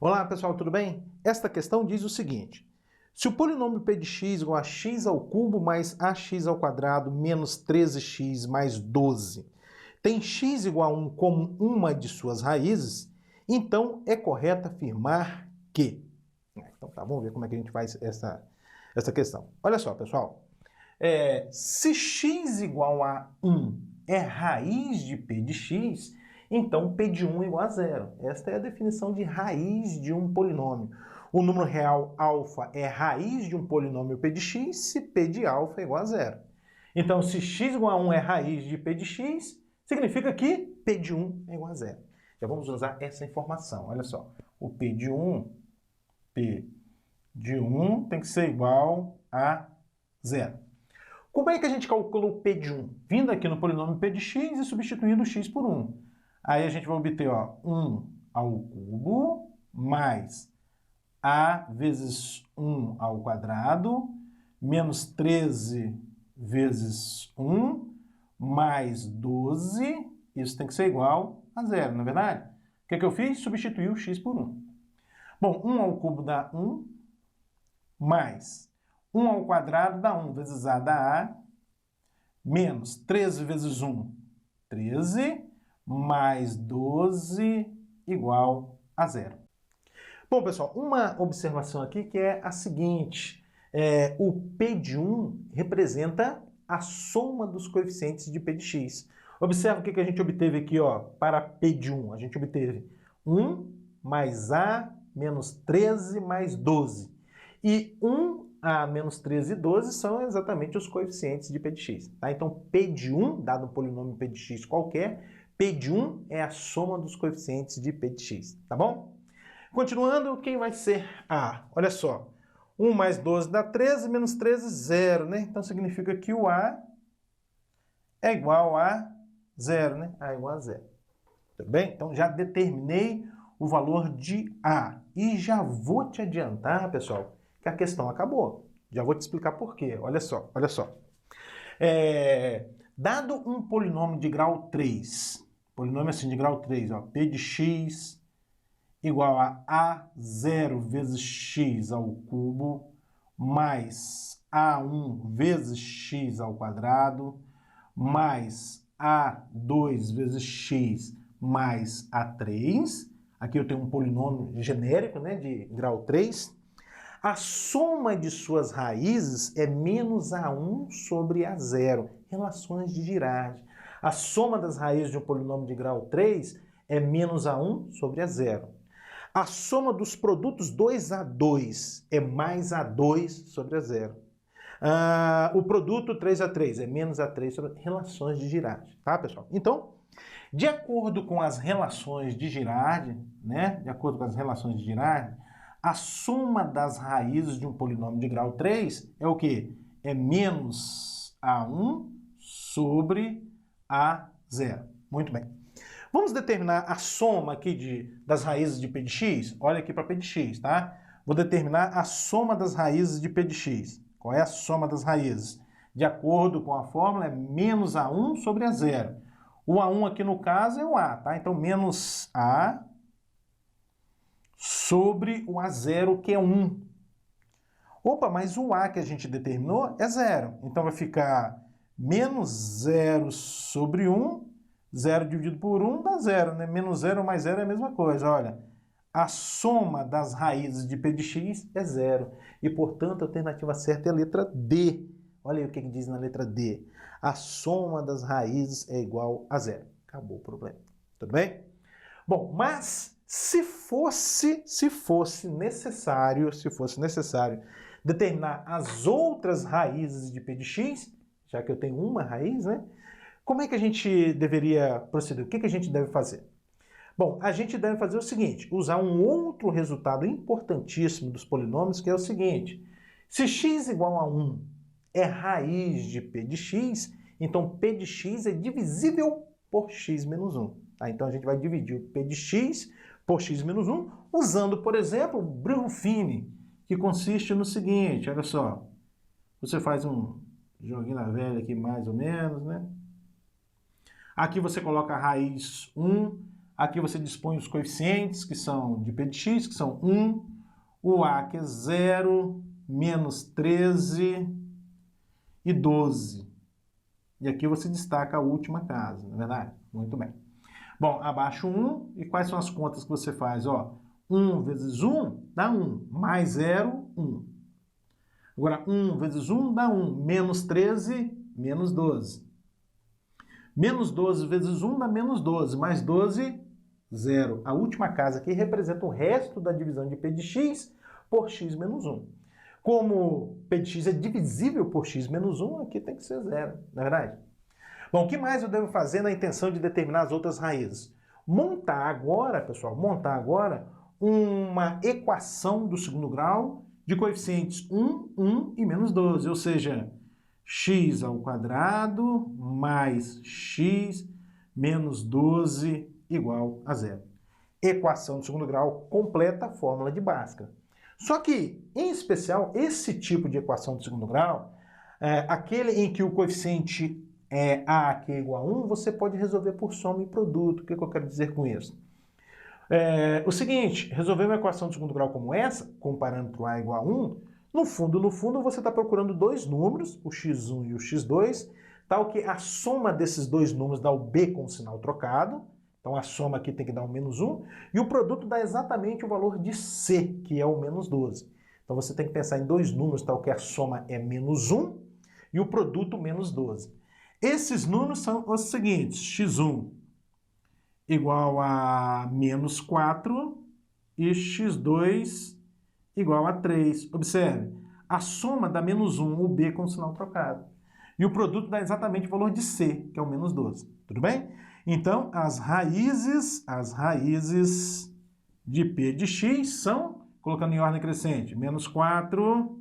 Olá pessoal, tudo bem? Esta questão diz o seguinte: se o polinômio p de x igual a x ao cubo mais ax ao quadrado menos 13x mais 12 tem x igual a 1 como uma de suas raízes, então é correto afirmar que... Então tá, vamos ver como é que a gente faz essa questão. Olha só, pessoal. Se x igual a 1 é raiz de p de x, então p de 1 é igual a zero. Esta é a definição de raiz de um polinômio. O número real alfa é raiz de um polinômio p de x se p de alfa é igual a zero. Então, se x igual a 1 é raiz de p de x, significa que p de 1 é igual a zero. Já vamos usar essa informação. Olha só, o p de 1 tem que ser igual a zero. Como é que a gente calcula o p de 1? Vindo aqui no polinômio p de x e substituindo x por 1. Aí a gente vai obter 1 ao cubo mais a vezes 1 ao quadrado menos 13 vezes 1 mais 12. Isso tem que ser igual a zero, não é verdade? O que eu fiz? Substituí o x por 1. Bom, 1 ao cubo dá 1 mais 1 ao quadrado dá 1 vezes a dá a, menos 13 vezes 1, 13, mais 12 igual a zero. Bom, pessoal, uma observação aqui que é a seguinte: o p de 1 representa a soma dos coeficientes de p de x. Observa o que a gente obteve aqui, para p de 1. A gente obteve 1 mais a menos 13 mais 12. E 1 a menos 13 e 12 são exatamente os coeficientes de p de x. Tá? Então, p de 1, dado um polinômio p de x qualquer, p de 1 é a soma dos coeficientes de p de x. Tá bom? Continuando, quem vai ser a? Olha só, 1 mais 12 dá 13, menos 13, 0, né? Então, significa que o a é igual a 0, né? A é igual a 0. Tudo bem? Então, já determinei o valor de a. E já vou te adiantar, pessoal, que a questão acabou. Já vou te explicar por quê. Olha só, olha só. Dado um polinômio de grau 3, polinômio assim de grau 3, p de x igual a 0 vezes x ao cubo mais a1 vezes x ao quadrado mais a2 vezes x mais a3. Aqui eu tenho um polinômio genérico, né, de grau 3. A soma de suas raízes é menos a1 sobre a0. Relações de Girardi. A soma das raízes de um polinômio de grau 3 é menos a1 sobre a0. A soma dos produtos 2a2 é mais a2 sobre a0. O produto 3a3 é menos a3 sobre relações de Girardi. Tá, pessoal? Então, de acordo com as relações de Girardi, né? De acordo com as relações de Girardi, a soma das raízes de um polinômio de grau 3 é o quê? É menos a1 sobre a0. Muito bem. Vamos determinar a soma aqui das raízes de p de x? Olha aqui para p de x, tá? Vou determinar a soma das raízes de p de x. Qual é a soma das raízes? De acordo com a fórmula, é menos a1 sobre a0. O a1 aqui no caso é o a, tá? Então, menos a sobre o a0, que é 1. Opa, mas o a que a gente determinou é 0. Então, vai ficar menos 0 sobre 1. 0 dividido por 1 dá 0, né? Menos 0 mais 0 é a mesma coisa, olha. A soma das raízes de p de x é 0. E, portanto, a alternativa certa é a letra D. Olha aí o que diz na letra D. A soma das raízes é igual a 0. Acabou o problema. Tudo bem? Bom, mas se fosse necessário determinar as outras raízes de p de x, já que eu tenho uma raiz, né? Como é que a gente deveria proceder? O que a gente deve fazer? Bom, a gente deve fazer o seguinte, usar um outro resultado importantíssimo dos polinômios, que é o seguinte: se x igual a 1 é raiz de p de x, então p de x é divisível por x menos 1. Tá? Então a gente vai dividir o p de x por x menos 1, usando, por exemplo, o Bruch-Ruffini, que consiste no seguinte, olha só, você faz um joguinho na velha aqui mais ou menos, né? Aqui você coloca a raiz 1, Aqui você dispõe os coeficientes que são de P de x, que são 1, o A que é 0, menos 13 e 12. E aqui você destaca a última casa, não é verdade? Muito bem. Bom, abaixo 1, e quais são as contas que você faz? Ó, 1 vezes 1 dá 1, mais 0, 1. Agora, 1 vezes 1 dá 1, menos 13, menos 12. Menos 12 vezes 1 dá menos 12, mais 12, 0. A última casa aqui representa o resto da divisão de P de x por x menos 1. Como P de x é divisível por x menos 1, aqui tem que ser 0, não é verdade? Bom, o que mais eu devo fazer na intenção de determinar as outras raízes? Montar agora, pessoal, uma equação do segundo grau de coeficientes 1, 1 e menos 12, ou seja, x ao quadrado mais x menos 12 igual a 0. Equação do segundo grau completa a fórmula de Bhaskara. Só que, em especial, esse tipo de equação do segundo grau, aquele em que o coeficiente é A que é igual a 1, você pode resolver por soma e produto. O que eu quero dizer com isso? O seguinte, resolver uma equação de segundo grau como essa, com o parâmetro A igual a 1, no fundo, você está procurando dois números, o x1 e o x2, tal que a soma desses dois números dá o B com o sinal trocado, então a soma aqui tem que dar um menos 1, e o produto dá exatamente o valor de C, que é o menos 12. Então você tem que pensar em dois números, tal que a soma é menos 1 e o produto menos 12. Esses números são os seguintes, x1 igual a menos 4 e x2 igual a 3. Observe, a soma dá menos 1, o B com o sinal trocado. E o produto dá exatamente o valor de C, que é o menos 12. Tudo bem? Então, as raízes de P de x são, colocando em ordem crescente, menos 4,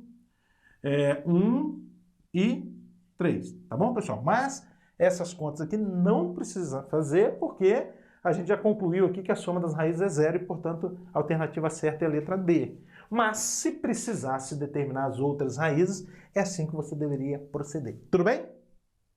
1 e 3. Tá bom, pessoal? Mas essas contas aqui não precisa fazer, porque a gente já concluiu aqui que a soma das raízes é 0 e, portanto, a alternativa certa é a letra D. Mas, se precisasse determinar as outras raízes, é assim que você deveria proceder. Tudo bem?